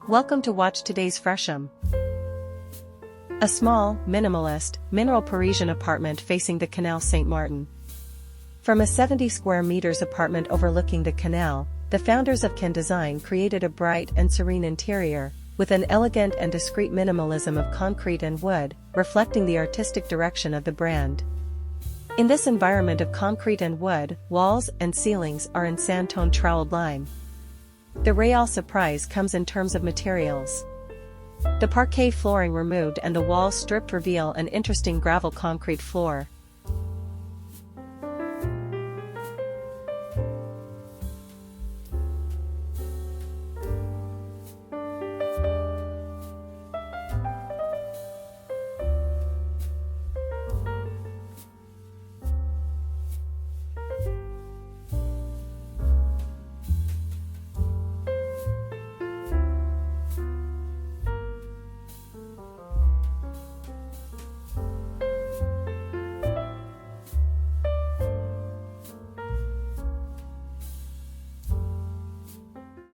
Welcome to watch today's Fresham. A small, minimalist, mineral Parisian apartment facing the Canal Saint-Martin. From a 70 square meters apartment overlooking the canal, the founders of Kann Design created a bright and serene interior, with an elegant and discreet minimalism of concrete and wood, reflecting the artistic direction of the brand. In this environment of concrete and wood, walls and ceilings are in sand-tone troweled lime. The real surprise comes in terms of materials. The parquet flooring removed and the walls stripped reveal an interesting gravel concrete floor,